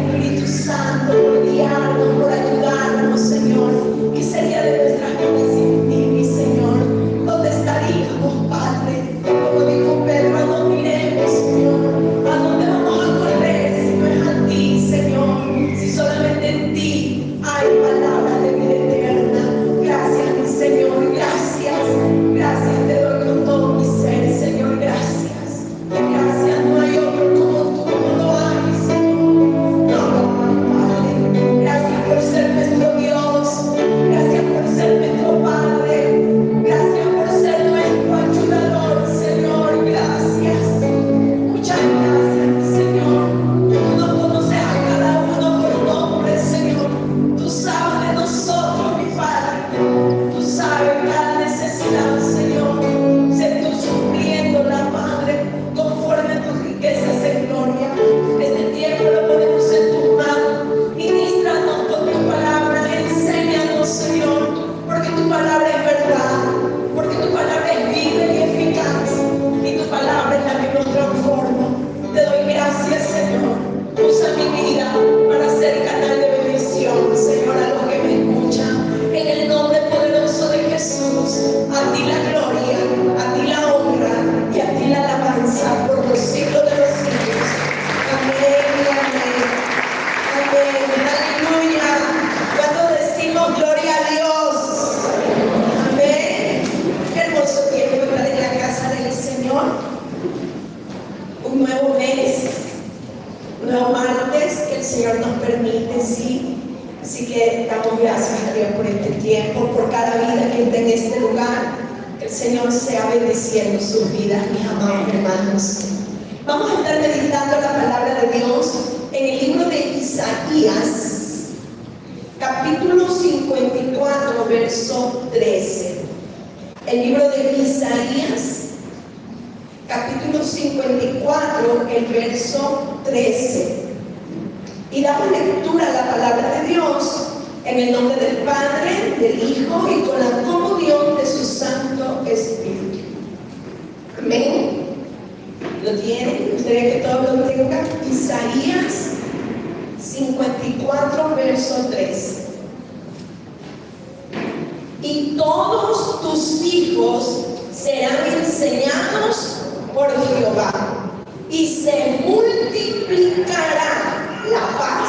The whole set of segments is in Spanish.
Espíritu Santo, por guiarnos, por ayudarnos, Señor. ¿Qué sería de nuestras vidas sin ti, mi Señor? ¿Dónde estaríamos, Padre? Como dijo Pedro, ¿a dónde iremos, Señor? ¿A dónde vamos a correr si no es a ti, Señor? Si solamente en ti hay palabras de vida eterna. Gracias, mi Señor, gracias. Gracias te doy con todo mi ser, Señor, gracias. Gracias, no hay otro como tú, no lo hay, Señor. No lo hay, Padre. Gracias por ser nuestro Dios. Gracias por ser nuestro Padre. Gracias por ser nuestro ayudador, Señor. Gracias. Muchas gracias, mi Señor. Tú nos conoces a cada uno por nombre, Señor. Tú sabes de nosotros, mi Padre. Tú sabes cada necesidad, Señor. Sé tú supliéndola, Padre, conforme a tus riquezas en gloria. Este tiempo lo ponemos en tus manos. Ministranos con tu palabra. Enséñanos, Señor, porque tu palabra es verdad, porque tu palabra es viva y eficaz, y tu palabra es la que nos transforma. Te doy gracias, Señor. Usa mi vida para ser canal de bendición, Señor, a los que me escuchan. En el nombre poderoso de Jesús, a ti la gloria, a ti la honra y a ti la alabanza por los siglos de los siglos. Amén y amén. Amén. Aleluya. Cuando decimos gloria a Dios. Amén. Qué hermoso tiempo estar en la casa del Señor. Un nuevo mes, un nuevo martes que el Señor nos permite, sí. Así que damos gracias a Dios por este tiempo, por cada vida que está en este lugar. Que el Señor sea bendiciendo sus vidas, mis amados hermanos. Vamos a estar meditando la palabra de Dios en el libro de Isaías, capítulo 54, verso 13. El libro de Isaías, capítulo 54, el verso 13. Y damos lectura a la palabra de Dios en el nombre del Padre, del Hijo y con la comunión de su Santo Espíritu. Amén. ¿Lo tienen? Me gustaría que todos lo tengan. Isaías 54, verso 13. Y todos tus hijos serán enseñados por Jehová, y se multiplicará la paz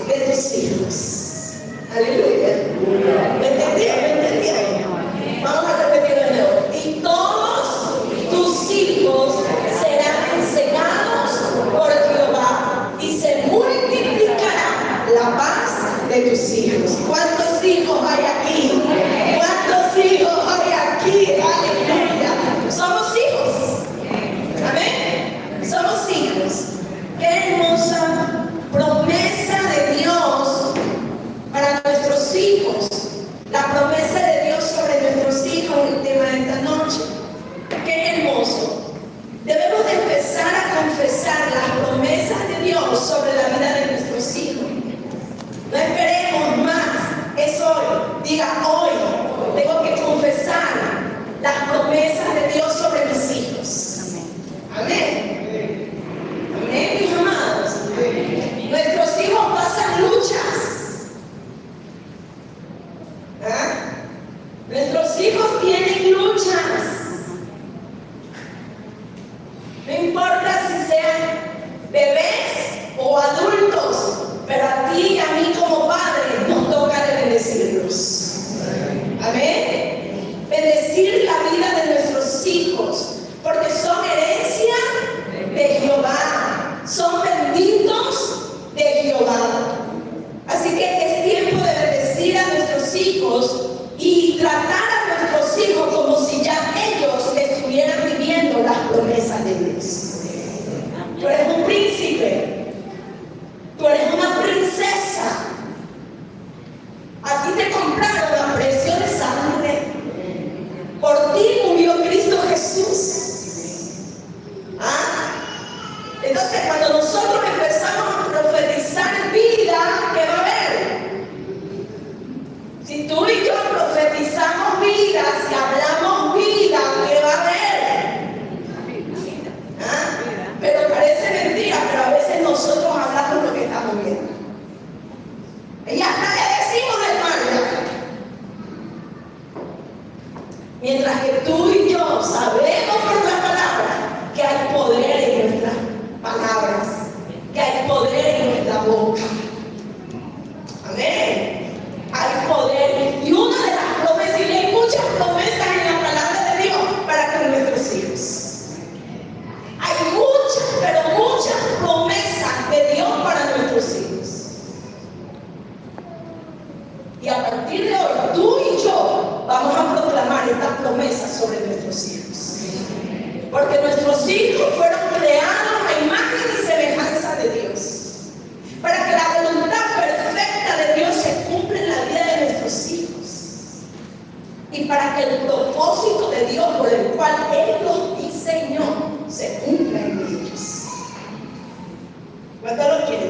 de tus hijos. Aleluya. ¿Me entendieron? ¿Me entendieron? Vamos a repetirlo de nuevo. Y todos tus hijos serán enseñados por Jehová, y se multiplicará la paz de tus hijos. ¿Cuántos hijos hay aquí? ¿Cuántos hijos hay aquí? Aleluya. Somos hijos. Amén. Somos hijos. Qué hermosa promesa de Dios para nuestros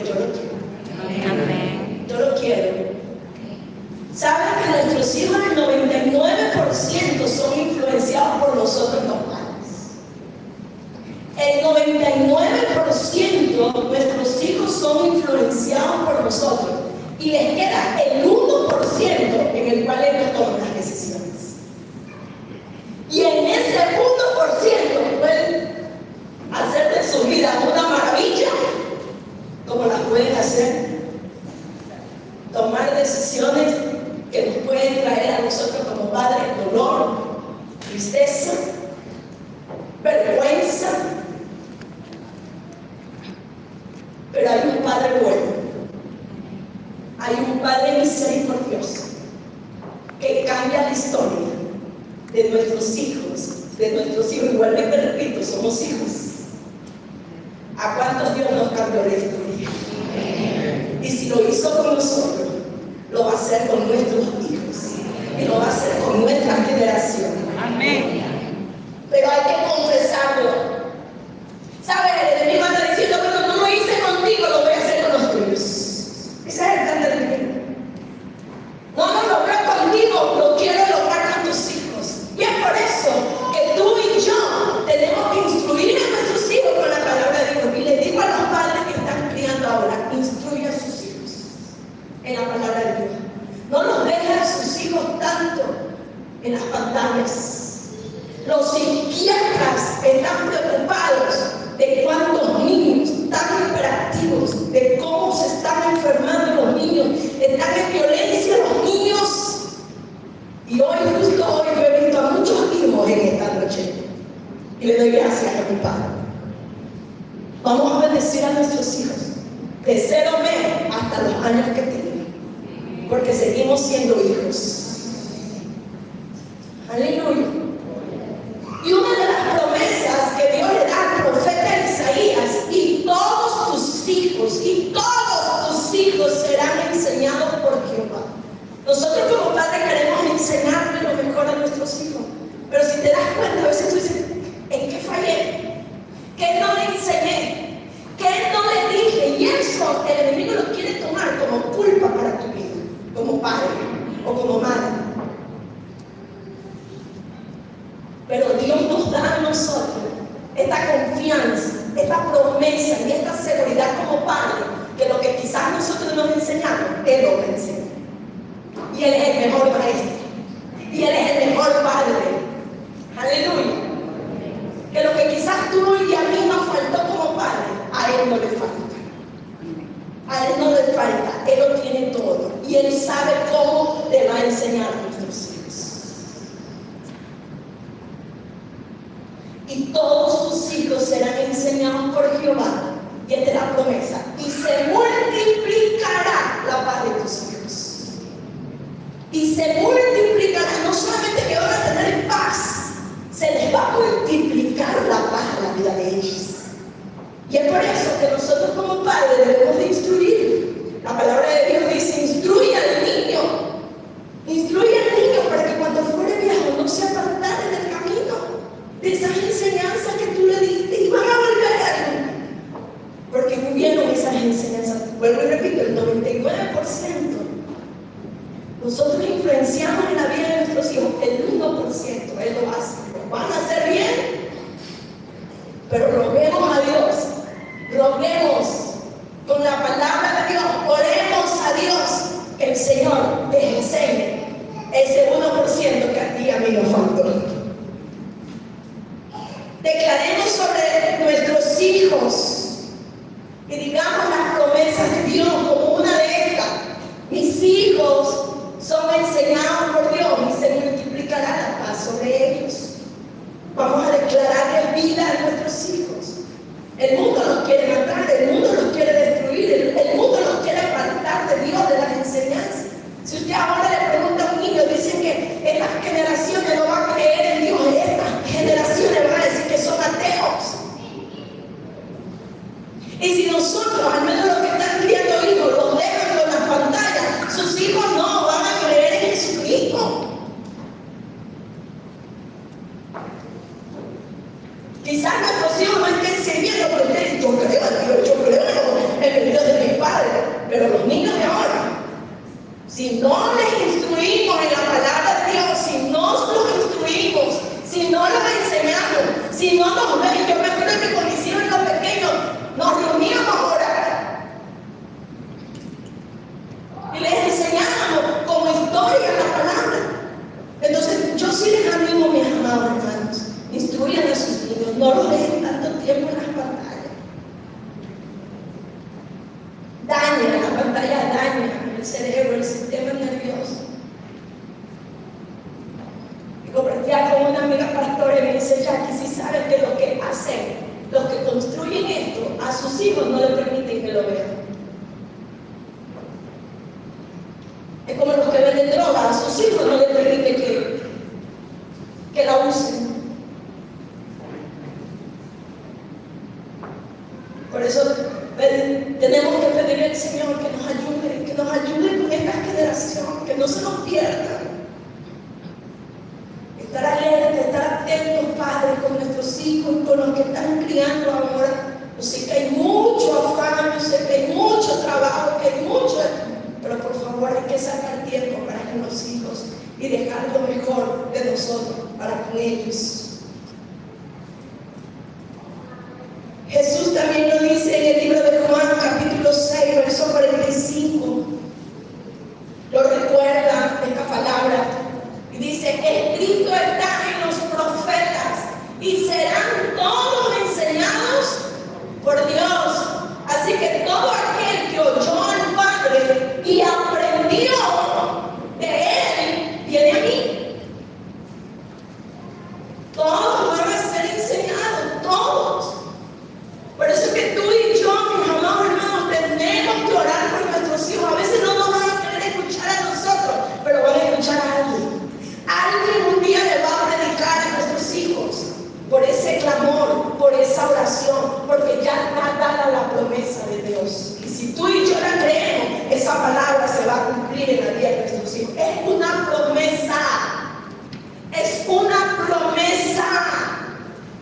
yo lo quiero. Amén. Yo lo quiero. ¿Saben que nuestros hijos, el 99% son influenciados por nosotros los padres? El 99% de nuestros hijos son influenciados por nosotros. Y les queda el 1% en el cual ellos toman las decisiones. Y en ese 1% pueden hacer de su vida una maravilla, como las pueden hacer. Tomar decisiones que nos pueden traer a nosotros como padres dolor, tristeza, vergüenza. Pero hay un Padre bueno, hay un Padre misericordioso que cambia la historia de nuestros hijos, igualmente repito, somos hijos. ¿A cuántos Dios nos cambió la historia? Y si lo hizo con nosotros, lo va a hacer con nuestros hijos y lo va a hacer con nuestra generación. Amén. Pero hay que confesarlo. ¿Sabes? El enemigo anda diciendo, pero no lo hice contigo, lo voy a hacer con los tuyos. Ese es el plan del enemigo. No lo logré contigo, lo quiero lograr con tus hijos. Y es por eso que tú y yo tenemos que instruir a nuestros hijos con la palabra de Dios. Y les digo a los padres que están criando ahora, instruye a sus hijos en la palabra de Dios. No los dejen a sus hijos tanto en las pantallas. Los psiquiatras están preocupados de cuántos niños están hiperactivos, de cómo se están enfermando los niños, están en violencia los niños. Y hoy, justo hoy, yo he visto a muchos hijos en esta noche. Y le doy gracias a mi Padre. Vamos a bendecir a nuestros hijos de 0 meses hasta los años que tienen, porque seguimos siendo hijos. Aleluya. Y una de las promesas que Dios le da al profeta Isaías: y todos tus hijos serán enseñados por Jehová. Nosotros como padres queremos enseñarle lo mejor a nuestros hijos, pero si te das cuenta, a veces tú dices, ¿en qué fallé? ¿Qué no le enseñé? ¿Qué no le dije? Y eso el enemigo lo quiere tomar como culpa para tu vida, como padre o como madre. Pero Dios nos da a nosotros esta confianza, esta promesa y esta seguridad como padre, que lo que quizás nosotros nos enseñamos, Él lo enseña. Y Él es el mejor maestro. Y Él es el mejor padre. Aleluya. Que lo que quizás tú y a mí nos faltó como padre, a Él no le falta. A Él no le falta. Él lo tiene todo. Y Él sabe cómo le va a enseñar a nuestros hijos. Y todos tus hijos serán enseñados por Jehová. Y esta es la promesa. Y se multiplicará la paz de tus hijos. Y se multiplicará. No solamente que van a tener paz, se les va a multiplicar la paz en la vida de ellos. Y es por eso que nosotros como padres debemos de instruir. La palabra de Dios dice: instruye al niño. Instruye al niño para que cuando fuere viejo no se apartare del camino de esas enseñanzas que tú le diste, y van a volver. Porque hubieron esas enseñanzas. Vuelvo y repito, el 99% nosotros influenciamos en la vida de nuestros hijos. El 1% Él lo hace. Van a hacer bien, pero roguemos a Dios, roguemos con la palabra de Dios, oremos a Dios que el Señor les enseñe ese 1% que a ti y a mí nos faltó. Declaremos sobre nuestros hijos y digamos las promesas de Dios como una de estas: mis hijos son enseñados por Dios y se multiplicará la paz sobre ellos. Vamos a declararles vida a nuestros hijos. El mundo los quiere matar, el mundo los quiere destruir, el mundo los quiere apartar de Dios, de las enseñanzas. Si usted ahora le pregunta a un niño, dicen que estas generaciones no van a creer en Dios, estas generaciones van a decir que son ateos. Y si nosotros, al menos los que están criando hijos, los dejan con las pantallas, sus hijos no van a creer en Jesucristo. Pero los niños de ahora, si no les instruimos en la palabra de Dios, si no los instruimos, si no los enseñamos, si no nos ven, yo me acuerdo que con mis hijos los pequeños nos reuníamos a orar y les enseñábamos como historia la palabra. Entonces yo sí les animo, mis amados hermanos, instruyan a sus niños, no los dejen tanto tiempo en las pantallas. La pantalla daña el cerebro, el sistema nervioso. Y compartía con una amiga pastora y me dice, Jackie, si saben que lo que hacen, los que construyen esto, a sus hijos no les permiten que lo vean. Es como los que venden droga, a sus hijos no les permiten que la usen. Por eso tenemos que pedirle al Señor que nos ayude con esta generación, que no se nos pierda. Estar alerta, estar atentos, padres, con nuestros hijos y con los que están criando ahora. Yo sé que hay mucho afán, yo sé que hay mucho trabajo, que hay mucho, pero por favor hay que sacar tiempo para que los hijos y dejar lo mejor de nosotros para con ellos. Jesús también lo dice en el libro de Juan, capítulo 6, verso 45. Lo recuerda esta palabra. Y dice, escrito está en los profetas y serán todos enseñados por Dios. Así que todo aquel que oyó al Padre y aprendió de Él, viene a mí. Todos van a ser enseñados, todos. Por eso es que tú y yo, mis amados hermanos, tenemos que orar por nuestros hijos. A veces no nos van a querer escuchar a nosotros, pero van a escuchar a alguien. Alguien un día le va a predicar a nuestros hijos por ese clamor, por esa oración, porque ya está dada la promesa de Dios. Y si tú y yo la creemos, esa palabra se va a cumplir en la vida de nuestros hijos. Es una promesa. Es una promesa.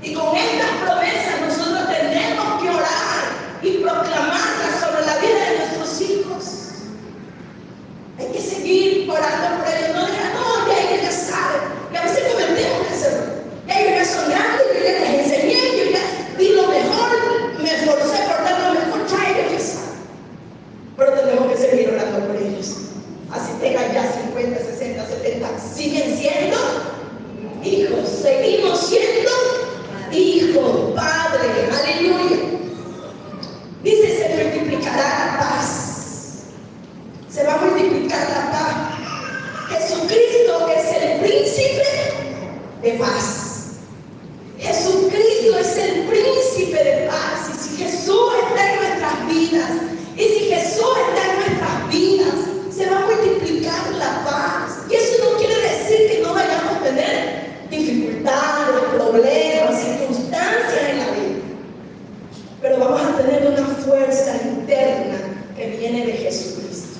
Y con estas promesas nosotros tenemos que orar y proclamarlas sobre la vida de nuestros hijos. Hay que seguir orando por ellos. No dejar, no, ya ellos ya saben. Y a veces cometemos ese error. Ya ellos ya son grandes, yo ya les enseñé, yo ya di lo mejor, me esforcé por dar lo mejor, ya ellos ya saben. Pero tenemos que seguir orando por ellos. Así tengan ya 50, 60, 70. Siguen siendo hijos. Seguimos siendo hijos, Padre, aleluya. Dice, se multiplicará la paz. Se va a multiplicar la paz. Jesucristo es el príncipe de paz. Jesucristo es el príncipe de paz. Y si Jesús está en nuestras vidas, y si Jesús está en nuestras vidas, se va a multiplicar la paz. Y eso no quiere decir que no vayamos a tener dificultades, problemas, circunstancias en la vida, pero vamos a tener una fuerza interna que viene de Jesucristo.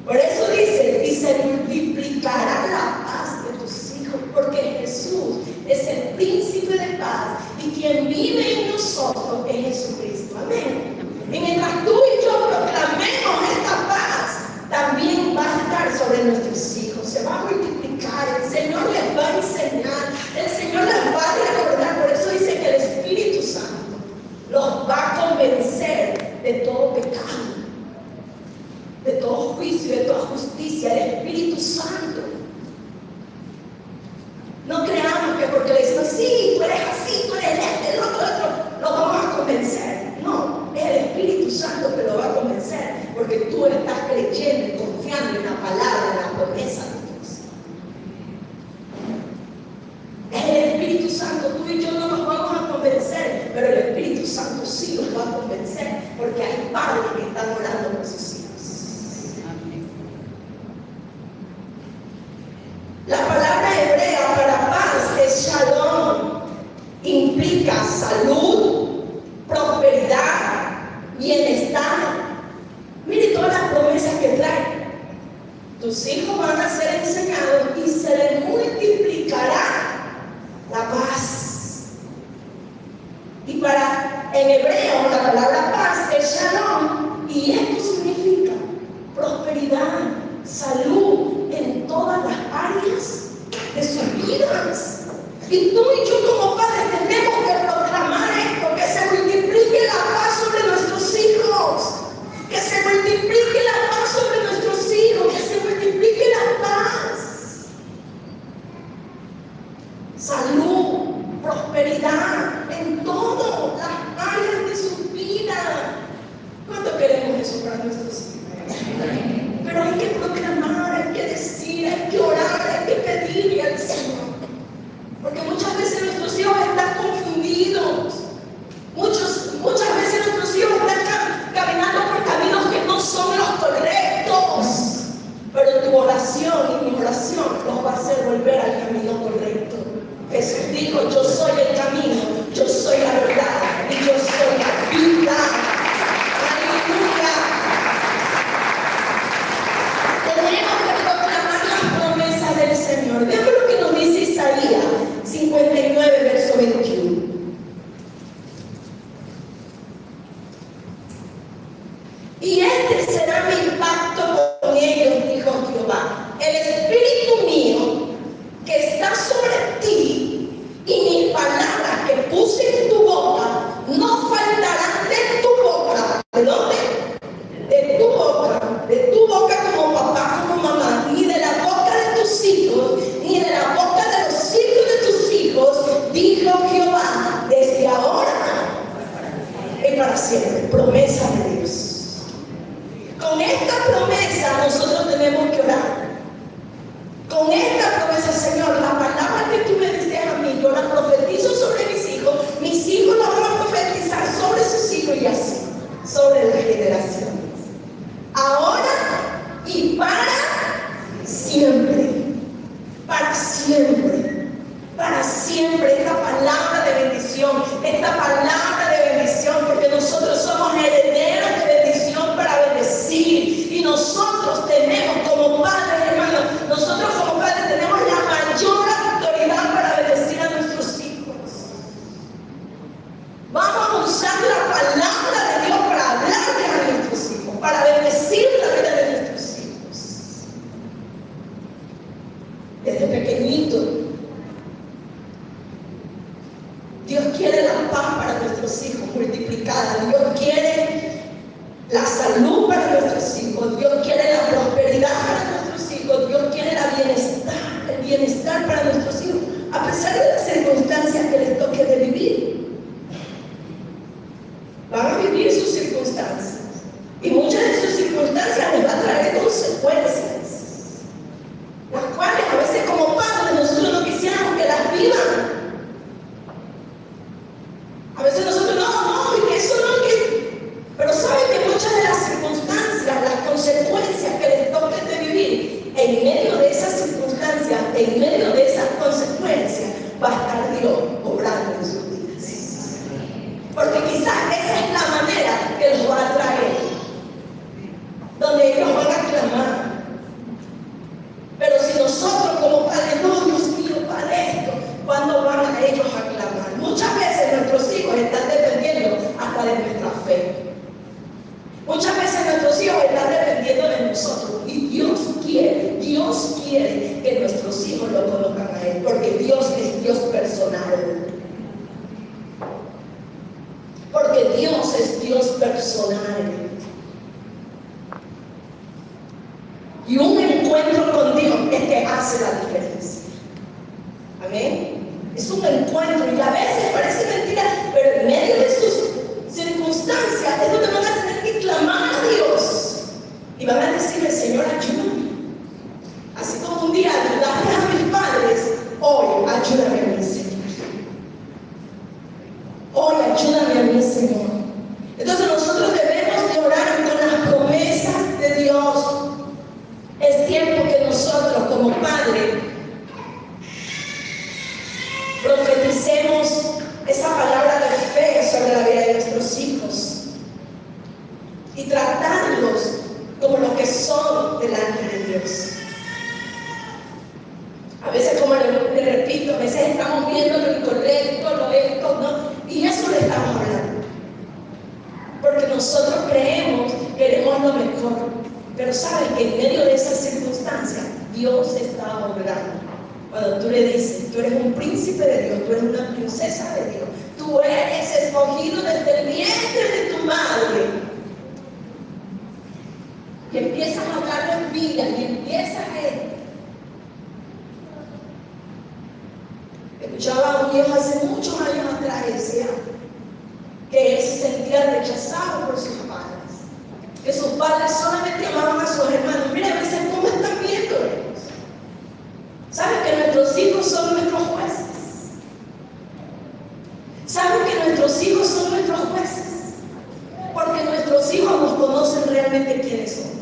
Por eso dice, y se multiplicará la paz de tus hijos, porque Jesús es el príncipe de paz y quien vive en nosotros es Jesucristo. Amén. Y mientras tú y yo proclamemos esta paz, también va a estar sobre nuestros hijos. Se va a multiplicar, el Señor les va a enseñar, el Señor les va a recordar. Por eso dice que el Espíritu Santo los va a convencer de todo pecado, de todo juicio, de toda justicia. El Espíritu Santo. No creamos que porque le decimos, sí, tú eres así, tú eres el otro, lo vamos a convencer. No, es el Espíritu Santo que lo va a convencer, porque tú estás creyendo y confiando en la palabra, en la promesa de Dios. Es el Espíritu Santo. Tú y yo no nos vamos a convencer, pero el Espíritu Santo sí los va a convencer, porque hay padres que están orando por sus hijos. La palabra hebrea para paz es shalom. Implica salud, prosperidad, bienestar. Mire todas las promesas que trae. Tus hijos van a ser enseñados y se les multiplicará la paz. Y en hebreo la palabra paz es shalom, y esto significa eso para nuestros hijos. Pero hay que proclamar, hay que decir, hay que orar, hay que pedirle al Señor. Porque muchas veces nuestros hijos están confundidos. Muchas veces nuestros hijos están caminando por caminos que no son los correctos. Pero tu oración y mi oración los va a hacer volver al camino correcto. Jesús dijo: yo soy el camino, yo soy la verdad y yo soy la vida. Aleluya. Tenemos que proclamar las promesas del Señor. Veamos lo que nos dice Isaías 59, verso 21. Y este será mi pacto con ellos, dijo Jehová. El Espíritu mío que está sobre ti y mis palabras que puse en tu boca no faltarán de tu boca. ¿De dónde? De tu boca como papá, como mamá, ni de la boca de tus hijos, ni de la boca de los hijos de tus hijos, dijo Jehová, desde ahora y para siempre. Promesa de Dios. Con esta promesa nosotros tenemos que orar. Con esta promesa, Señor, la palabra que tú me diste a mí, yo la profetizo sobre mis hijos la van a profetizar sobre sus hijos y así, sobre las generaciones. Ahora y para siempre. Para siempre. Para siempre. Esta palabra de bendición. Esta palabra de bendición. Porque nosotros somos herederos de bendición para bendecir. Y nosotros tenemos como padres, hermanos, nosotros como padres tenemos la mayor autoridad para bendecir a nuestros hijos. Vamos a usar la palabra de Dios para hablarle a nuestros hijos, para bendecir la vida de nuestros hijos. Desde pequeñito, Dios quiere la paz para nuestros hijos multiplicada. Dios quiere la salud para nuestros hijos. Dios quiere la prosperidad para nuestros hijos. Dios quiere el bienestar para nuestros hijos, a pesar de las circunstancias que les toque de vivir. Van a vivir sus circunstancias. Y muchas de sus circunstancias les va a traer consecuencias, las cuales a veces como padres nosotros no quisiéramos que las vivan. A veces nosotros y que eso no, pero saben que muchas de las circunstancias, las consecuencias que les toquen de vivir, en medio de esas circunstancias, en medio de esas consecuencias, va a estar Dios obrando en sus vidas. Porque quizás esa es la manera que los va a traer, donde ellos van a clamar. Pero si nosotros como padres, no, Dios mío, Padre, esto, ¿cuándo van a ellos a clamar? Muchas veces nuestros hijos están dependiendo hasta de nuestra fe. Muchas veces nuestros hijos están dependiendo de nosotros. Y Dios quiere que nuestros hijos lo conozcan a Él. Porque Dios es Dios personal. Porque Dios es Dios personal. Y un encuentro con Dios es que hace la diferencia. Amén. Es un encuentro y a veces parece mentira, pero en medio de sus circunstancias es donde van a tener que clamar a Dios y van a decirle: Señor, ayúdame. Así como un día ayudaste a mis padres, hoy ayúdame a mí, Señor. Hoy ayúdame a mí, Señor. Entonces nosotros debemos de orar con las promesas de Dios. Es tiempo que nosotros como padres profeticemos esa palabra de fe sobre la vida de nuestros hijos y tratarlos como lo que son delante de Dios. A veces, como le repito, a veces estamos viendo lo incorrecto, lo esto, ¿no? Y eso le estamos hablando. Porque nosotros queremos lo mejor. Pero sabes que en medio de esas circunstancias, Dios está obrando. Cuando tú le dices: tú eres un príncipe de Dios, tú eres una princesa de Dios, tú eres escogido desde el vientre de tu madre, y empiezas a hablarlo en vida, y empiezas a... Escuchaba a un viejo hace muchos años atrás, decía que él se sentía rechazado por sus padres. que sus padres solamente amaban a sus hermanos. Mira a veces cómo están viendo ellos. ¿Saben que nuestros hijos son nuestros jueces? ¿Saben que nuestros hijos son nuestros jueces? Porque nuestros hijos nos conocen realmente quiénes somos.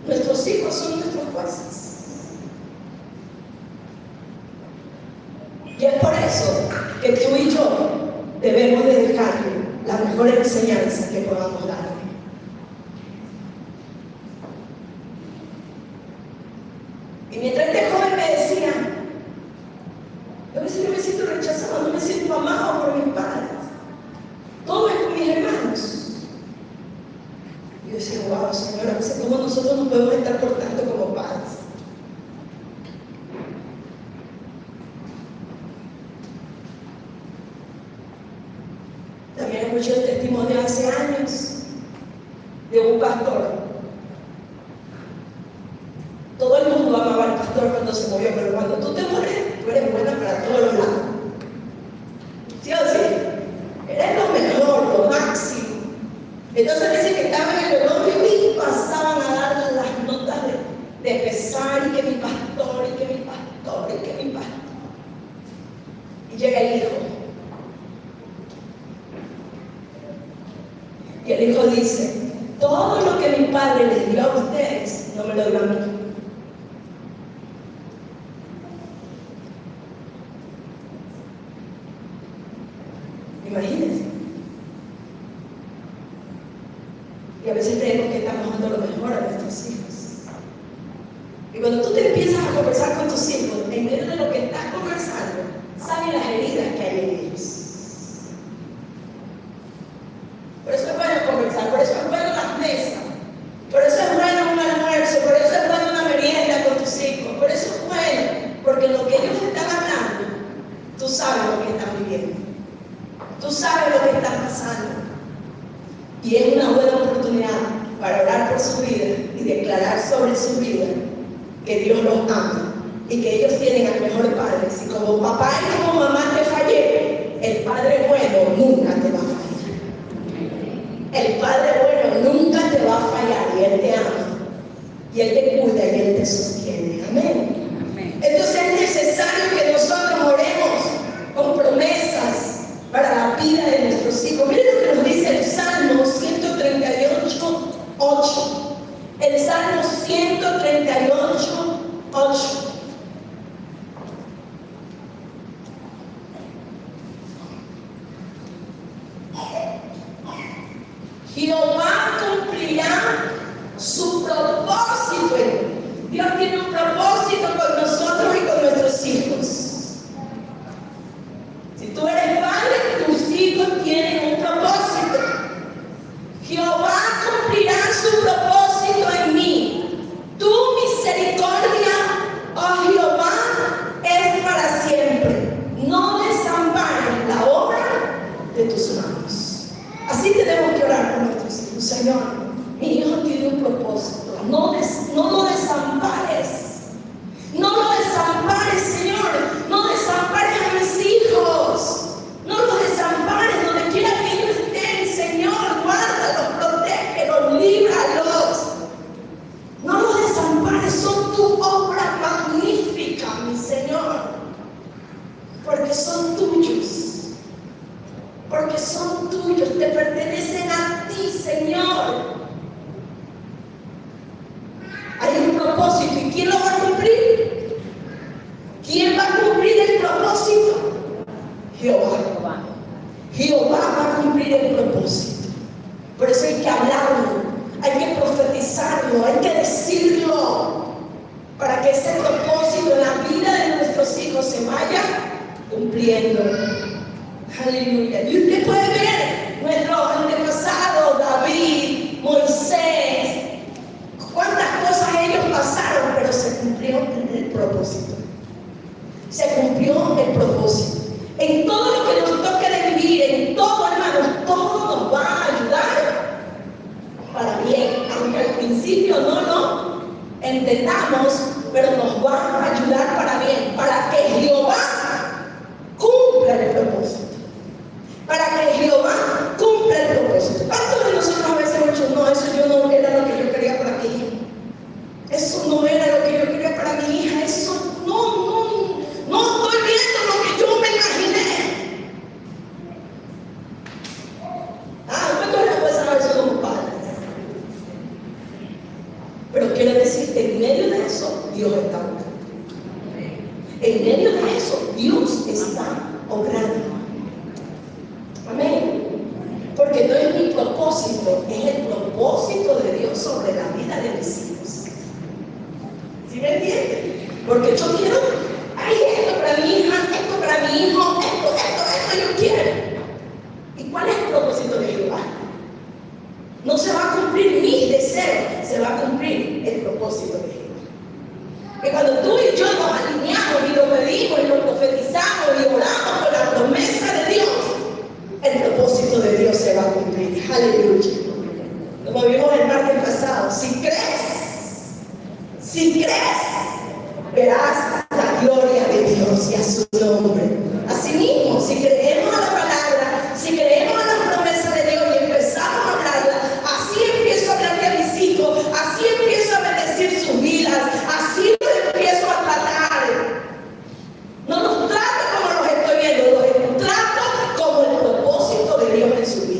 Nuestros hijos son nuestros jueces. Y es por eso que tú y yo debemos de dejarle la mejor enseñanza que podamos darle. Y mientras este joven me decía, a veces yo me siento rechazado, no me siento amado por mis padres, todo es con mis hermanos. Y yo decía, wow, Señor, a veces cómo nosotros nos podemos estar portando como padres. También escuché el testimonio hace años de un pastor. Todo el mundo amaba al pastor cuando se murió, pero cuando tú te mueres, tú eres buena para todos los lados. ¿Sí o sí? Eres lo mejor, lo máximo. Entonces dice que estaban en el velorio y pasaban a dar las notas de pesar, y que mi pastor, y que mi pastor, y que mi pastor. Y llega el hijo. Y el hijo dice, todo lo que mi padre les dio a ustedes, no me lo dio a mí. Imagínense. Y a veces creemos que estamos dando lo mejor a nuestros hijos. Y cuando tú te empiezas a conversar con tus hijos, en medio de lo que estás conversando, saben las heridas que hay en ellos. Por eso es bueno conversar, por eso es bueno las mesas, por eso es bueno un almuerzo, por eso es bueno una merienda con tus hijos, por eso es bueno, porque lo que ellos están hablando, tú sabes lo que están viviendo. Tú sabes lo que está pasando. Y es una buena oportunidad para orar por su vida y declarar sobre su vida que Dios los ama y que ellos tienen al mejor padre. Si como papá y como mamá te fallé, el Padre bueno nunca te va a fallar. El Padre bueno nunca te va a fallar y Él te ama. Y Él te cuida y Él te sostiene. Amén. Entonces es necesario que nosotros oremos con promesas para la vida de nuestros hijos. Miren lo que nos dice el Salmo 138, 8. El Salmo 138, 8. Jehová cumplirá su propósito. Dios tiene un propósito con nosotros y con nuestros hijos. Si tú eres padre, tus hijos tienen un propósito. Jehová cumplirá su propósito en mí. Tu misericordia, oh Jehová, es para siempre. No desampares la obra de tus manos. Así tenemos que orar por nuestros hijos. Señor, mi hijo tiene un propósito. No lo desampares. No lo desampares, Señor. No desampares a mis hijos. No los desampares donde quiera que ellos estén, Señor. Guárdalos, protégelos, líbralos. No los desampares. Son tu obra magnífica, mi Señor. Porque son tuyos. Porque son tuyos. Te pertenecen a ti, Señor. Hay un propósito. ¿Y quién lo va a cumplir? ¿Quién va a cumplir el propósito? Jehová. Jehová va a cumplir el propósito. Por eso hay que hablarlo, hay que profetizarlo, hay que decirlo, para que ese propósito en la vida de nuestros hijos se vaya cumpliendo. Aleluya. Y usted puede ver nuestros antepasados, David, Moisés, cuántas cosas ellos pasaron, pero se cumplió el propósito. Se cumplió el propósito. En todo lo que nos toque de vivir, en todo, hermanos, todo nos va a ayudar para bien. Aunque al principio no entendamos, pero nos va a ayudar para bien, para que Jehová cumpla el propósito. Para Dios está obrando. En medio de eso, Dios está obrando. Amén. Porque no es mi propósito, es el propósito de Dios sobre la vida de mis hijos. ¿Sí me entienden? Porque yo quiero, ay, esto para mi hija, esto para mi hijo, esto yo quiero. ¿Y cuál es el propósito de Jehová? No se va a cumplir mis deseos, se va a cumplir el propósito de Jehová. Que cuando tú y yo nos alineamos y lo pedimos y lo profetizamos y oramos con la promesa de Dios, el propósito de Dios se va a cumplir. Aleluya. Como vimos el martes pasado, si crees, verás la gloria de Dios y a su nombre. Asimismo, si creemos a la palabra, si creemos a la promesa de Dios y empezamos a hablarla, así empiezo a hablarle a mis hijos, así empiezo a bendecir sus vidas, así los empiezo a tratar. No los trato como los estoy viendo, los trato como el propósito de Dios en sus vidas.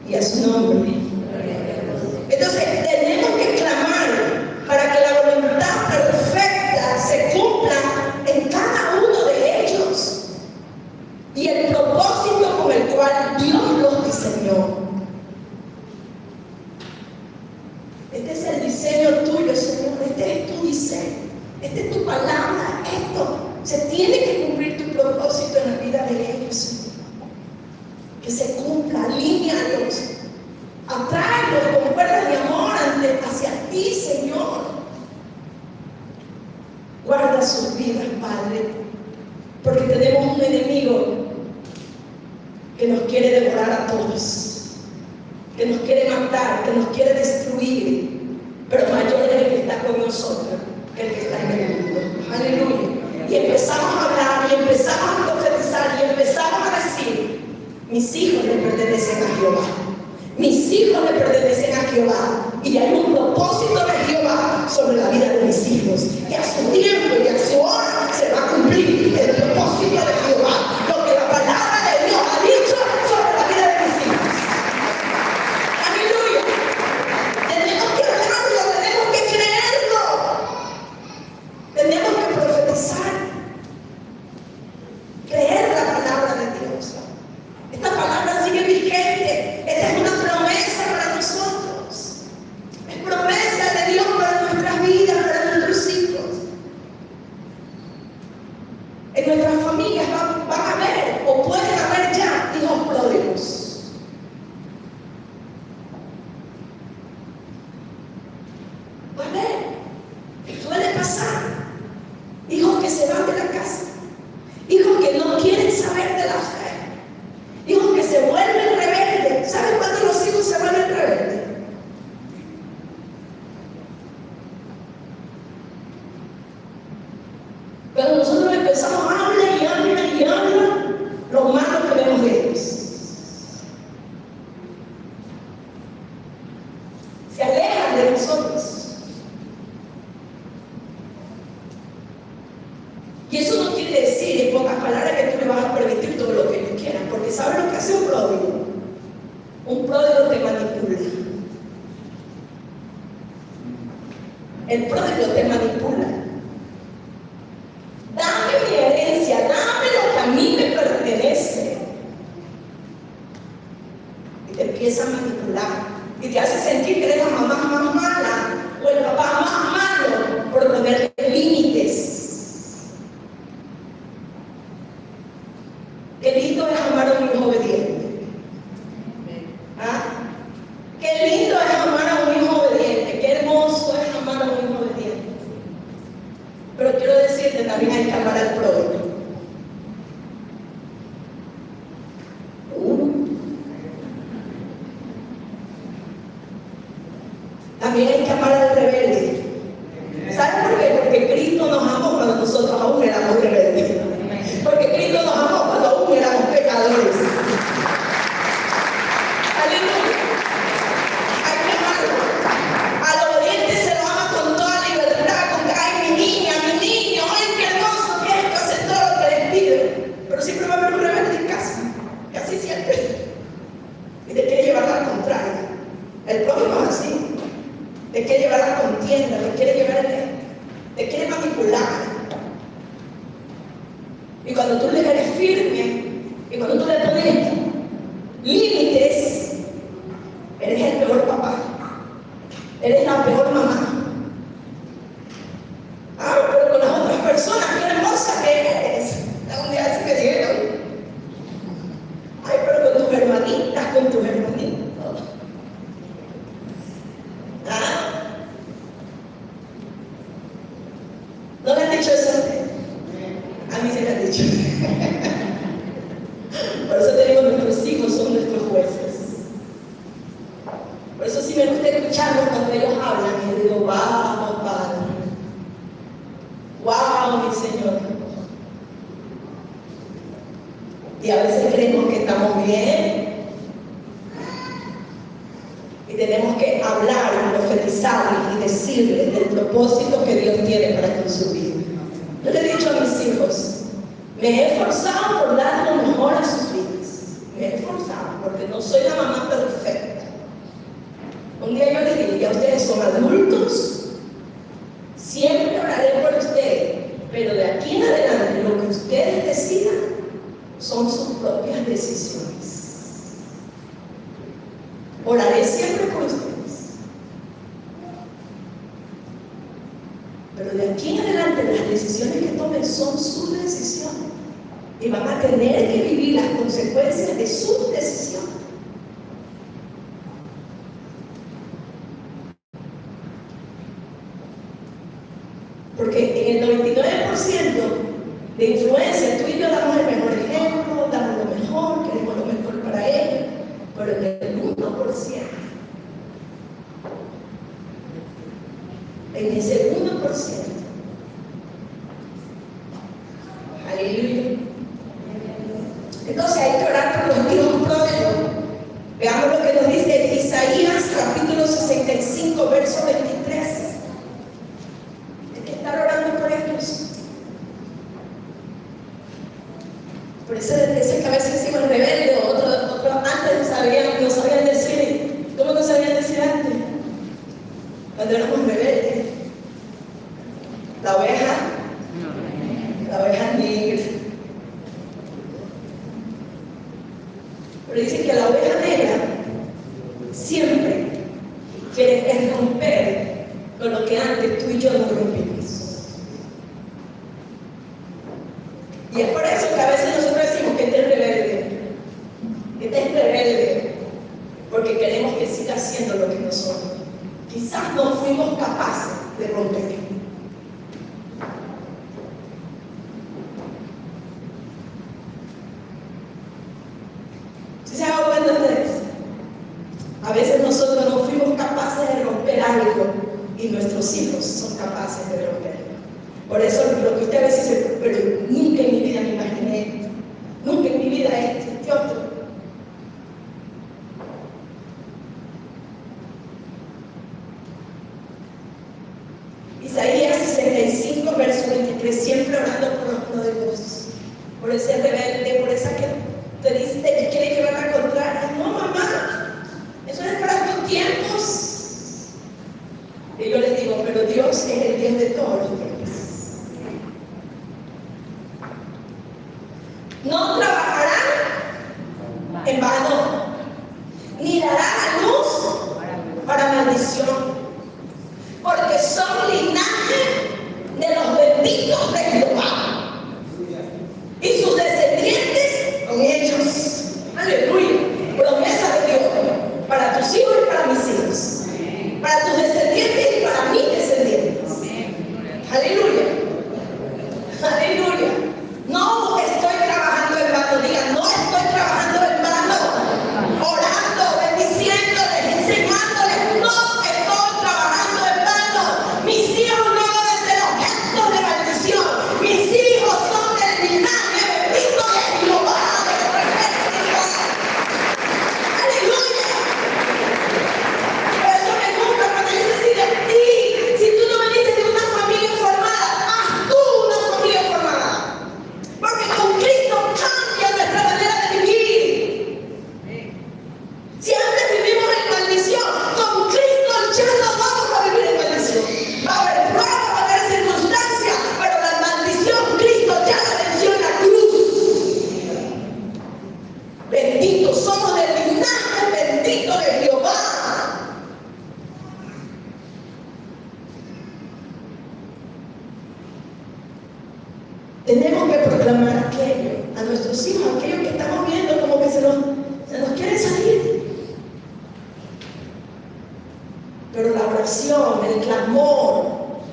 Y a su nombre. Entonces tenemos que clamar para que la voluntad perfecta se cumpla en cada uno de ellos y el propósito con el cual Dios los diseñó. Este es el diseño tuyo, Señor. Este es tu diseño, esta es tu palabra. Esto se tiene que cumplir, tu propósito en la vida de ellos, Señor. Que se cumpla, alíñalos, atráelos con cuerdas de amor hacia ti, Señor. Guarda sus vidas, Padre, porque tenemos un enemigo que nos quiere devorar a todos, que nos quiere matar, que nos quiere destruir, pero mayor es el que está con nosotros que el que está en el mundo. Aleluya. Y empezamos a hablar, y empezamos a profetizar, y empezamos a decir: mis hijos le pertenecen a Jehová. Mis hijos le pertenecen a Jehová. Y hay un propósito de Jehová sobre la vida de mis hijos. Y a su tiempo y a su hora se va a cumplir el propósito de Jehová. Lo que la palabra de Dios ha dicho sobre la vida de mis hijos. Aleluya. Tenemos que hablarlo, tenemos que creerlo. Tenemos que profetizar. Creer la palabra de Dios. Esta palabra sigue vigente. Esta es una promesa para nosotros. Es promesa de Dios para nuestras vidas, para nuestros hijos. En nuestras familias van a haber o pueden haber ya hijos pródigos. Va a haber. Suele pasar. Hijos que se van de la casa. Hijos que no quieren saber de la fe. Hijos que se vuelven rebeldes. ¿Saben cuándo los hijos se vuelven rebeldes? Cuando nosotros empezamos a hablar lo malo que vemos de ellos. Se alejan de nosotros. Y eso no quiere decir, en pocas palabras, que tú le vas a permitir todo lo que ellos quieran, porque ¿sabes lo que hace un pródigo? Un pródigo te manipula. El pródigo te manipula. Dame mi herencia, dame lo que a mí me pertenece. Y te empieza a manipular. Y te hace sentir que eres la mamá más mala o el papá más malo por ponerle límites. Qué lindo es amar a un hijo obediente. ¿Ah? Qué lindo es amar a un hijo obediente. Qué hermoso es amar a un hijo obediente. Pero quiero decirte, también hay que amar al pródigo. También hay que amar al rebelde. ¿Sabes por qué? Porque Cristo nos amó cuando nosotros aún éramos rebeldes. Porque Cristo nos amó cuando aún éramos pecadores. Aleluya. Hay que amarlo. Al obediente se lo ama con toda libertad, con que, ay, mi niña, mi niño, ay, qué hermoso que esto hace personas, qué hermosa que eres. Un día así me dijeron, ay, pero con tus hermanitas, con tus hermanitos. ¿Ah? ¿No le han dicho eso a usted? A mí se me han dicho. Por eso te digo, nuestros hijos son nuestros jueces. Por eso sí me gusta escucharlos cuando ellos hablan y digo, vamos, Padre. Wow, mi Señor. Y a veces creemos que estamos bien. Y tenemos que hablar y profetizar y decirles del propósito que Dios tiene para construir. Yo le he dicho a mis hijos, me he esforzado por dar lo mejor a sus vidas. Me he esforzado porque no soy la mamá perfecta. Un día yo les dije, ya ustedes son adultos, siempre oraré por ustedes, pero de aquí en adelante lo que ustedes decidan son sus propias decisiones. Oraré siempre por ustedes, pero de aquí en adelante las decisiones que tomen son sus decisiones y van a tener que vivir las consecuencias de sus decisiones. Porque en el 99% de influencia, tú y yo damos el mejor ejemplo, damos lo mejor, queremos lo mejor para ellos, pero en el 1%, en ese 1%, aleluya. Entonces hay que orar por los hijos pródigos. Veamos lo que nos dice Isaías capítulo 65, verso 23. Estar orando por ellos. Por eso que a veces decimos rebelde, o otro antes no sabían decir. ¿Cómo no sabían decir antes? Cuando éramos rebeldes. La oveja negra. Pero dicen que la oveja negra siempre quiere romper con lo que antes tú y yo nos rompimos. Y es por eso que a veces nosotros decimos que este es rebelde, porque queremos que siga haciendo lo que nosotros. Quizás no fuimos capaces de romper. ¿Sí se dan cuenta ustedes? A veces nosotros no fuimos capaces de romper algo y nuestros hijos son capaces de romperlo. Por eso lo que usted a veces dice, pero nunca en mi vida me imaginé esto, nunca en mi vida este otro. Isaías 65, verso 23, siempre orando por los pródigos, por ese rebelde, por esa que te dice que quiere llevar la contraria. No, mamá, eso es para tus tiempos. Y yo les digo, pero Dios es el Dios de todos los tiempos. No trabajarán en vano, ni darán a luz para maldición, porque son linaje de los benditos de Jehová, y sus descendientes con ellos. Tenemos que proclamar aquello a nuestros hijos, aquello que estamos viendo como que se nos quiere salir. Pero la oración, el clamor,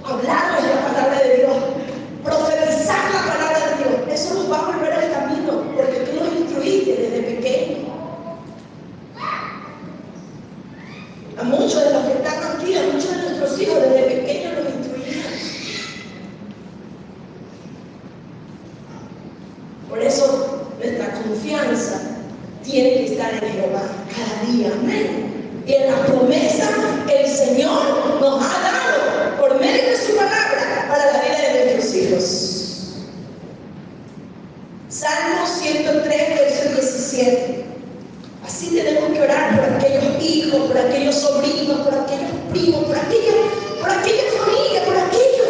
hablar de la palabra de Dios, profetizar la palabra de Dios, eso nos va a volver al camino, porque tú nos instruiste desde pequeño. A muchos de los que están aquí, a muchos de nuestros hijos desde pequeños los instruían. Por eso nuestra confianza tiene que estar en Jehová cada día. Amén. Y en la promesa que el Señor nos ha dado por medio de su palabra para la vida de nuestros hijos. Salmo 103, verso 17. Así tenemos que orar por aquellos hijos, por aquellos sobrinos, por aquellos primos, por aquella familia, por aquellos.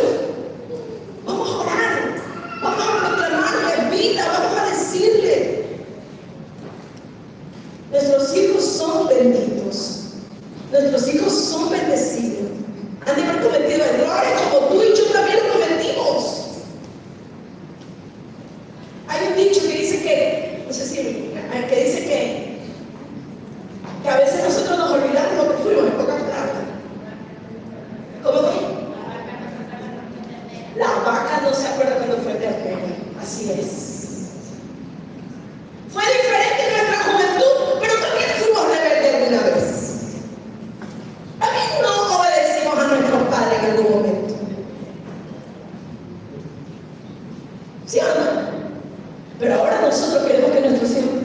Vamos a orar, vamos a proclamarles vida, vamos a decirle. Nuestros hijos son benditos, nuestros hijos son bendecidos. Han de haber cometido errores como tú y yo también lo cometimos. Hay un dicho que dice que, no sé si, que dice que a veces nosotros nos olvidamos lo que fuimos, en pocas palabras. ¿Cómo fue? La vaca no se acuerda cuando fue ternera. Así es. Fue diferente en nuestra juventud, pero también fuimos rebeldes alguna vez. También no obedecimos a nuestros padres en algún momento. ¿Sí o no? Pero ahora nosotros queremos que nuestros hijos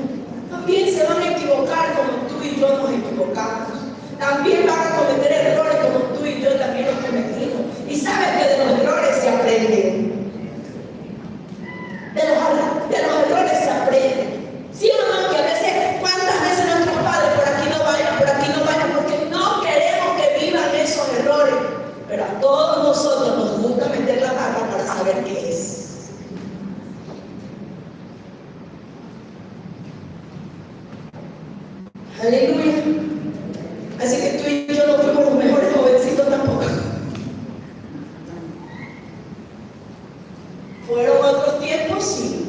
también se van a equivocar como tú y yo nos equivocamos. También van a cometer errores como tú y yo también los cometimos. Y sabes que de los errores se aprende. De los errores se aprende. ¿Sí o no? Que a veces, ¿cuántas veces nuestros padres por aquí no vayan, porque no queremos que vivan esos errores? Pero a todos nosotros nos gusta meter la pata para saber qué es. Aleluya. Así que tú y yo no fuimos los mejores jovencitos tampoco. Fueron otros tiempos, sí.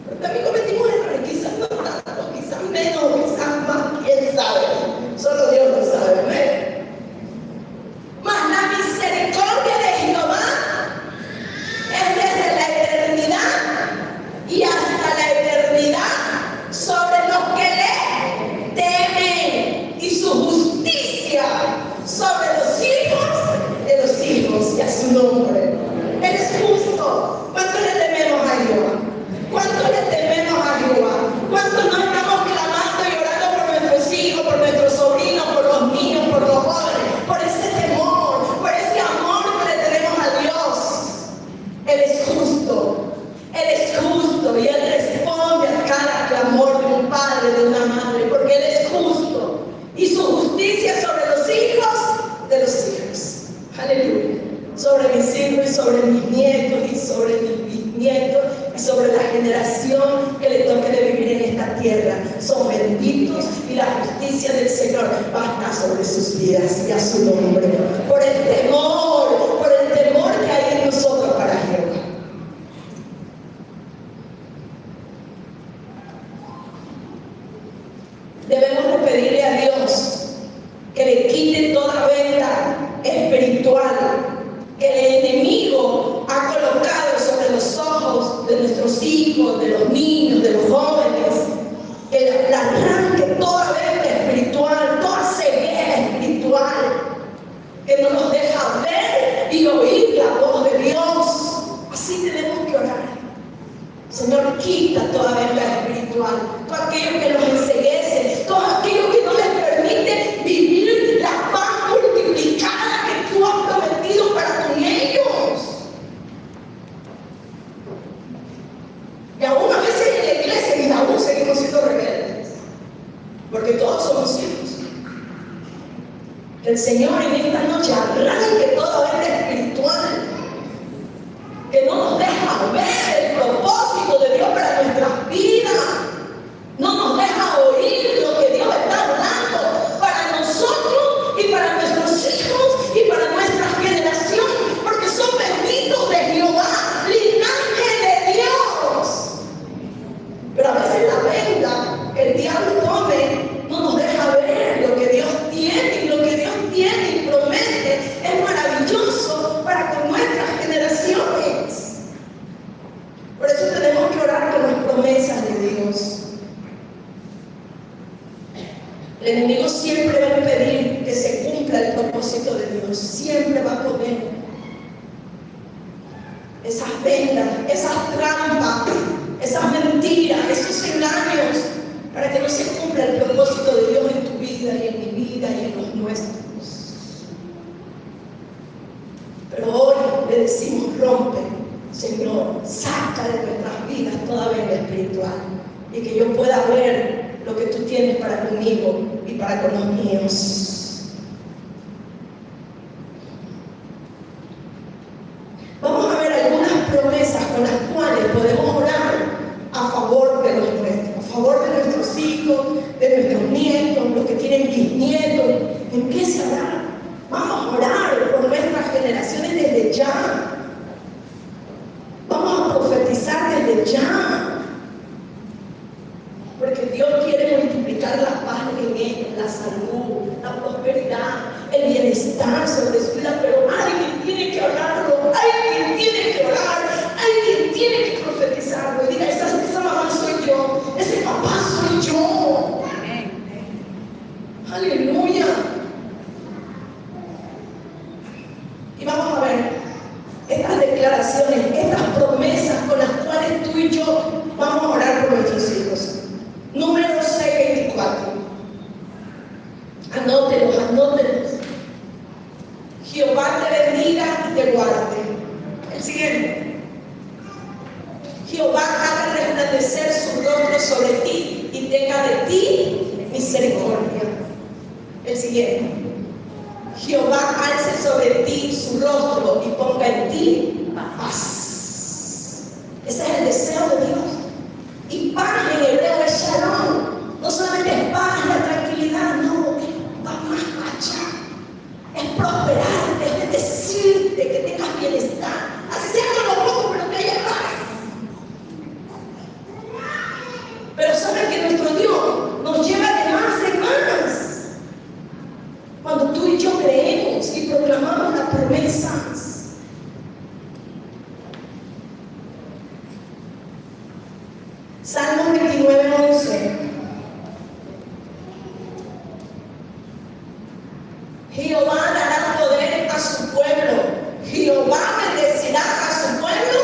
Pero también cometimos errores, quizás no tanto, quizás menos, quizás más, quién sabe. Solo Dios lo sabe, amén. Mas la misericordia de Jehová es desde la eternidad y hasta la eternidad sobre los que le temen, y su justicia sobre los hijos de los hijos, y a su nombre. Él es justo. ¿Cuánto le tememos a Jehová? ¿Cuánto le tememos a Jehová? ¿Cuánto nos estamos clamando y orando por nuestros hijos, por nuestros sobrinos, por los niños, por los jóvenes, por ese temor, por ese amor que le tenemos a Dios? Él es justo. Él es justo y Él responde a cada clamor de un padre, de una madre, porque Él es justo. Y su justicia sobre los hijos de los hijos. Aleluya. Sobre mis hijos y sobre mis nietos y sobre mis bisnietos y sobre la generación que le toque de vivir en esta tierra. Son benditos y la justicia del Señor va a estar sobre sus vidas, y a su nombre. Por el temor que hay en nosotros para Jehová. Debemos de pedirle a Dios que le quite toda venta espiritual que el enemigo ha colocado sobre los ojos de nuestros hijos, de los niños, de los jóvenes, que la arranque toda venta espiritual, toda ceguera espiritual, que no nos deja ver y oír la voz de Dios. Así tenemos que orar. Señor, quita toda venta espiritual, todo aquello que nos enceguece, todo aquello que no les permite vivir la paz multiplicada que tú has prometido para con ellos. Y aún a veces en la iglesia y aún seguimos siendo rebeldes, porque todos somos hijos. Que el Señor en esta noche arranque toda venta espiritual que no nos deja ver el propósito de Dios para nuestras vidas, no nos deja oír lo que Dios está hablando para nosotros y para nuestros hijos y para nuestra generación, porque son benditos de Jehová esas vendas, esas trampas, esas mentiras, esos engaños, para que no se cumpla el propósito de Dios en tu vida y en mi vida y en los nuestros. Pero hoy le decimos: rompe, Señor, saca de nuestras vidas toda venda espiritual, y que yo pueda ver lo que tú tienes para conmigo y para con los míos. Vamos a ver algunas promesas con las cuales podemos orar a favor de los nuestros, a favor de nuestros hijos, de nuestros nietos, los que tienen bisnietos. Empieza a orar. Vamos a orar por nuestras generaciones desde ya. Vamos a profetizar desde ya. Porque Dios quiere multiplicar la paz en ellos, la salud, la prosperidad, el bienestar sobre su vida. Pero alguien tiene que orarlo, alguien tiene que orar, alguien tiene que profetizarlo. Y diga: esa mamá soy yo, ese papá soy yo. Aleluya. Y vamos a ver estas declaraciones, estas promesas con las cuales tú y yo vamos a orar por nuestros hijos. Número 6:24. Anótelos. Jehová te bendiga y te guarde. El siguiente. Jehová haga resplandecer su rostro sobre ti y tenga de ti misericordia. El siguiente. Jehová alce sobre ti su rostro y ponga en ti paz. Ese es el deseo de Dios. Y paz en hebreo es shalom. No solamente es paz, la tranquilidad, no, va más allá. Es prosperarte, es bendecirte, que tengas bienestar. Así sea con lo poco, pero que haya paz. Pero saben que nuestro Dios nos lleva de más en más. Cuando tú y yo creemos y proclamamos las promesas. Salmo 29:11. Jehová dará poder a su pueblo. Jehová bendecirá a su pueblo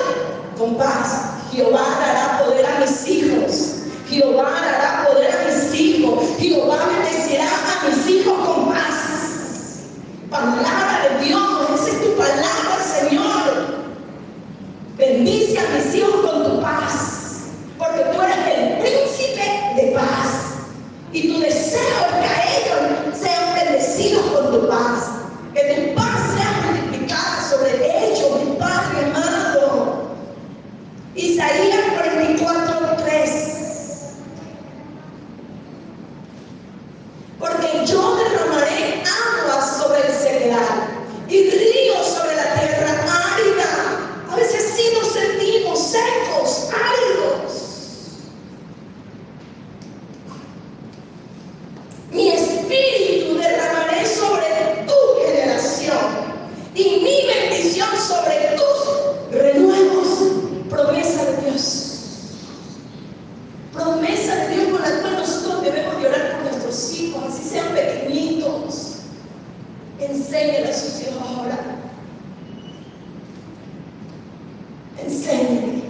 con paz. Jehová dará poder a mis hijos. Jehová dará poder a mis hijos. Jehová bendecirá a mis hijos con paz. Palabra de Dios, esa es tu palabra, Señor. Bendice a mis hijos con tu paz. Porque tú eres el príncipe de paz. Y tu deseo es que a ellos sean bendecidos con tu paz. Que tu paz sea multiplicada sobre ellos, mi Padre amado. Isaías 44:3. Porque yo derramaré agua sobre el cereal y ríos sobre la tierra árida. A veces sí nos sentimos secos, áridos. Mi espíritu derramaré sobre tu generación y mi bendición sobre tus renuevos. Promesa de Dios. Promesa de Dios con la cual nosotros debemos de orar por nuestros hijos, así sean pequeñitos. Enséñale a sus hijos a orar. Enséñale.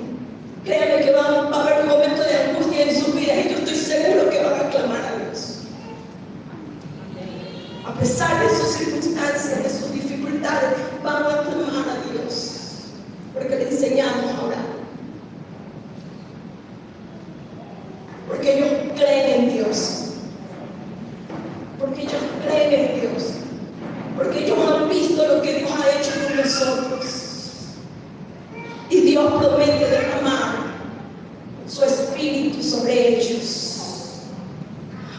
Créanme que va a haber un momento de angustia en sus vidas y yo estoy seguro que van a clamar a Dios. A pesar de sus circunstancias, de sus dificultades, vamos a clamar a Dios. Porque le enseñamos a orar. Porque ellos creen en Dios. Porque ellos creen en Dios. Porque ellos han visto lo que Dios ha hecho con nosotros. Y Dios promete derramar su espíritu sobre ellos.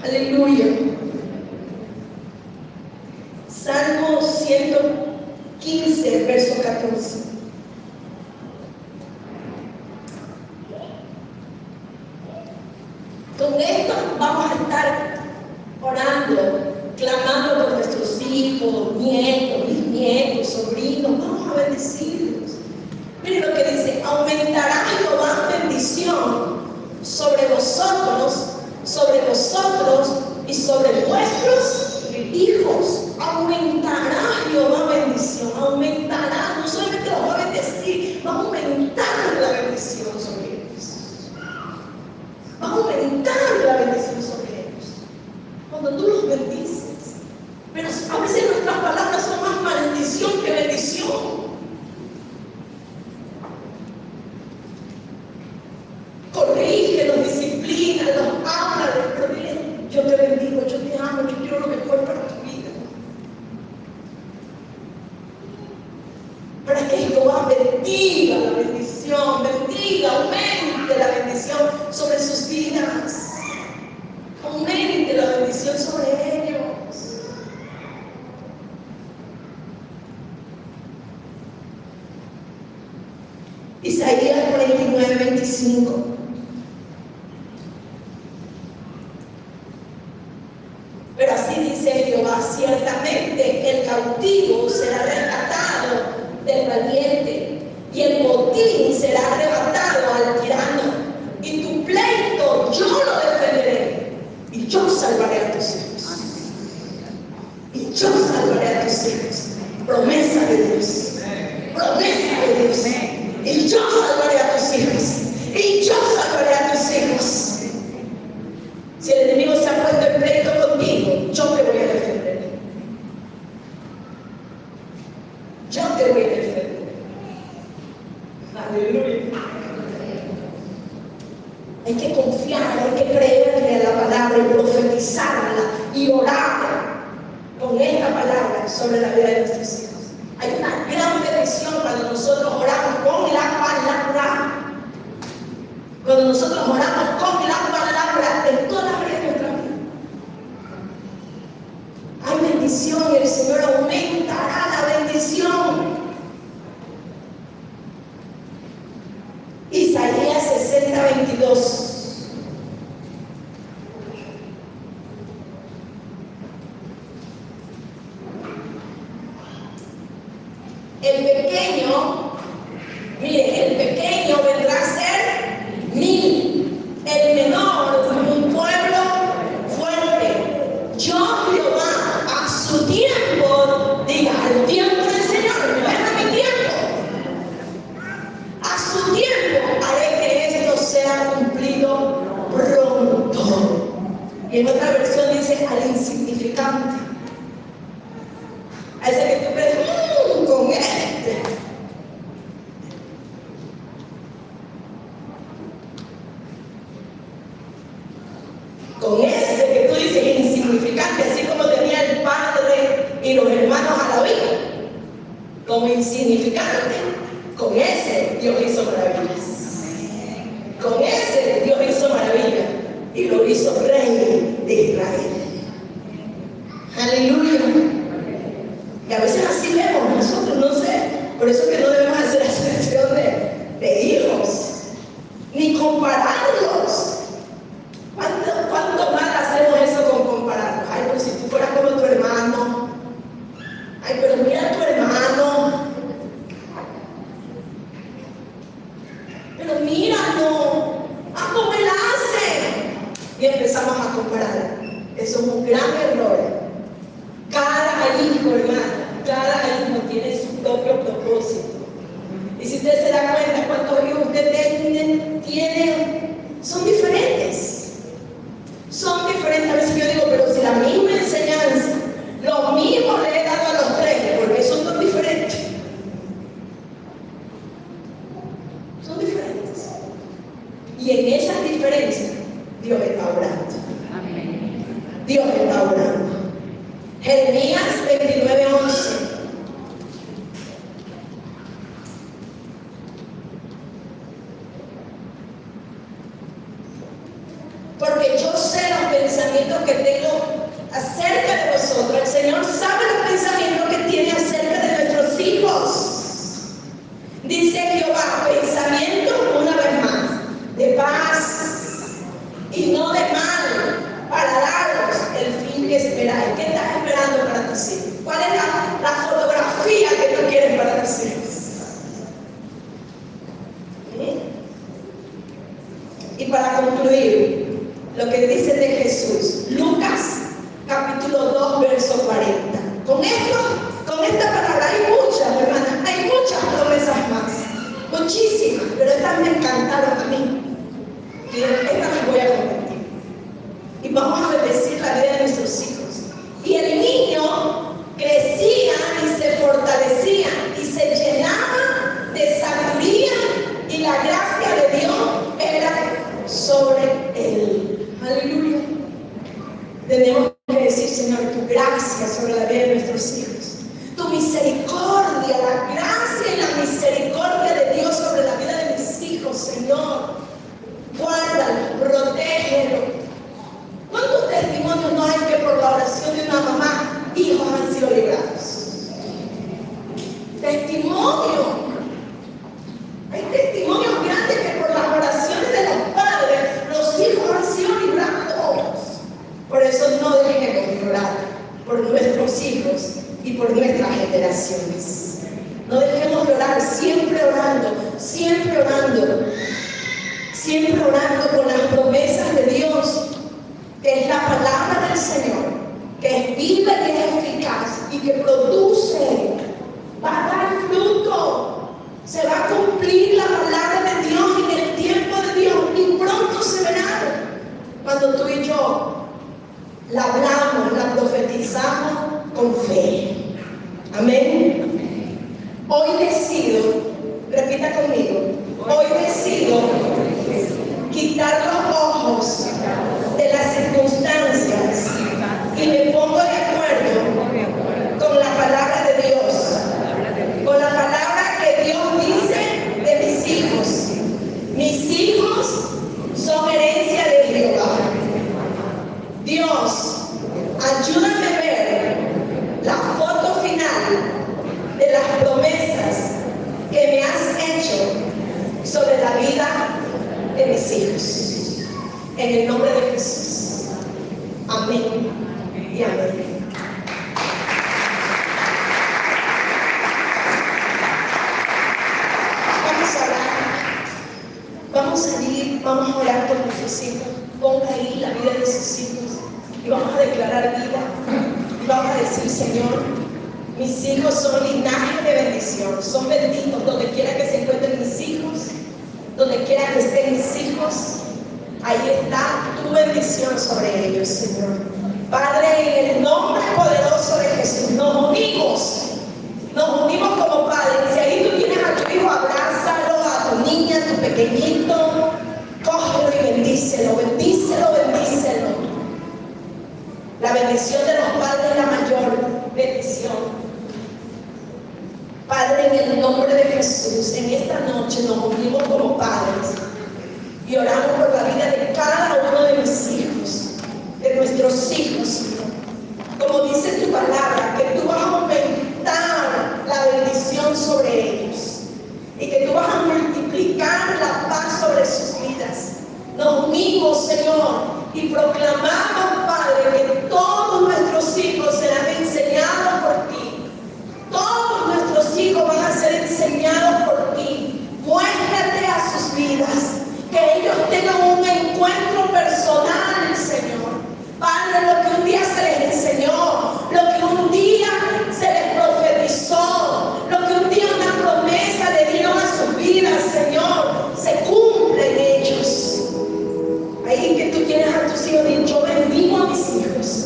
Aleluya. Salmo 115, verso 14. Con esto vamos a estar orando, clamando por nuestros hijos, nietos, bisnietos, sobrinos. Vamos a bendecirlos. Miren lo que dice: aumentará Jehová bendición sobre vosotros y sobre vuestros hijos. Aumentará Jehová bendición, aumentará, no solamente los va a bendecir, va a aumentar Isaías 49, 25. Pero así dice Jehová: ciertamente el cautivo será rescatado del valiente, y el botín será arrebatado al tirano, y tu pleito yo lo defenderé, y yo salvaré a tus hijos. Y yo salvaré a tus hijos. Promesa de Dios. Promesa de Dios. Y yo salvaré a tus hijos. Y yo salvaré a tus hijos. Si el enemigo se ha puesto en pleito contigo, yo te voy a defender. Yo te voy a defender. Aleluya. Hay que confiar, hay que creerle a la palabra y profetizarla y orar con esta palabra sobre la vida de nuestros hijos. Hay una gran bendición cuando nosotros oramos con la palabra. Cuando nosotros oramos con la palabra en todas las áreas de nuestra vida. Hay bendición y el Señor aumentará la bendición. Isaías 60, 22. El pequeño, mire, el pequeño vendrá a ser 1000, el menor como un pueblo fuerte. Yo, Jehová, a su tiempo, diga, al tiempo del Señor, no es a mi tiempo. A su tiempo haré que esto sea cumplido pronto. Y en otra versión dice al insignificante. A ese que tú crees, con este. Con ese que tú dices insignificante, así como tenía el padre y los hermanos a la vida, como insignificante, con ese Dios hizo maravillas. Con ese Dios hizo maravillas y lo hizo rey de Israel. Aleluya. Y a veces así vemos nosotros, no sé. Por eso es que no debemos hacer acepción de hijos, ni compararlos. ¿Cuánto mal hacemos eso con compararlos? Ay, pero si tú fueras como tu hermano. Ay, pero mira a tu hermano. Pero míralo. Ah, cómo él hace. Y empezamos a comparar. Eso es un gran error. Cada hijo, hermano, cada hijo tiene su propio propósito. Y si usted se da cuenta cuántos hijos usted tiene, son diferentes. Son diferentes. A veces yo digo, pero si la misma enseñanza, lo mismo le he dado a los tres, porque son dos diferentes. Son diferentes. Y en esas diferencias, Dios está obrando. Amén. Dios está obrando. Jeremías 29, 11. Porque yo sé los pensamientos que tengo acerca de vosotros. El Señor sabe los pensamientos que tiene acerca de nuestros hijos. Dice Jehová, pensamientos, una vez más, de paz y no de mal, para daros el fin que esperáis. ¿Qué estás esperando para tus hijos? ¿Cuál es la fotografía que tú quieres para tus hijos? Y para concluir, lo que dice de Jesús, Lucas capítulo 2, verso 40. Con esta palabra hay muchas, hermanas, hay muchas promesas más, muchísimas, pero estas me encantaron a mí. Y estas las voy a compartir. Y vamos a bendecir la vida de nuestros hijos. Y el niño crecía y se fortalecía y se llenaba de sabiduría y la gracia de Dios era sobre él. Aleluya. Tenemos que decir, Señor, tu gracia sobre la vida de nuestros hijos, tu misericordia, la gracia y la misericordia de Dios sobre la vida de mis hijos, Señor. Guárdalo, protégelo. ¿Cuántos de siempre orando con las promesas de Dios, que es la palabra del Señor, que es viva y es eficaz y que produce, va a dar fruto, se va a cumplir la palabra de Dios en el tiempo de Dios y pronto se verá cuando tú y yo la hablamos, la profetizamos con fe. Amén. Hoy decido, repita conmigo, hoy decido quitar los ojos de las circunstancias y me pongo de acuerdo con la palabra de Dios, con la palabra que Dios dice de mis hijos. Mis hijos son herencia de Jehová. Dios, ayúdame a ver la foto final de las promesas que me has hecho sobre la vida de mis hijos. En el nombre de Jesús. Amén y amén. Vamos a orar. Vamos a ir, vamos a orar por nuestros hijos. Ponga ahí la vida de sus hijos y vamos a declarar vida. Y vamos a decir, Señor, mis hijos son linaje de bendición, son benditos donde quiera que se encuentren mis hijos, donde quiera que estén mis hijos. Ahí está tu bendición sobre ellos, Señor. Padre, en el nombre poderoso de Jesús, nos unimos como padres. Si ahí tú tienes a tu hijo, abrázalo, a tu niña, a tu pequeñito, cógelo y bendícelo, bendícelo, bendícelo. La bendición de los padres es la mayor bendición. Padre, en el nombre de Jesús, en esta noche nos unimos como padres y oramos por la vida de cada uno de mis hijos, de nuestros hijos. Como dice tu palabra, que tú vas a aumentar la bendición sobre ellos y que tú vas a multiplicar la paz sobre sus vidas. Nos unimos, Señor, y proclamamos, Padre, que todos nuestros hijos serán enseñados por ti. Todos nuestros hijos van a ser enseñados por ti. Muéstrate a sus vidas, que ellos tengan un encuentro personal, Señor. Padre, lo que un día se les enseñó, lo que un día se les profetizó, lo que un día una promesa le dieron a sus vidas, Señor, se cumple en ellos. Ahí que tú tienes a tus hijos y yo bendigo a mis hijos.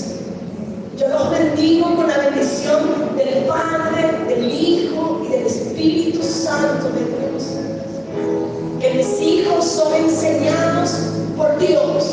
Yo los bendigo con la bendición del Padre, del Hijo y del Espíritu Santo de Dios. Que mis hijos son enseñados por Dios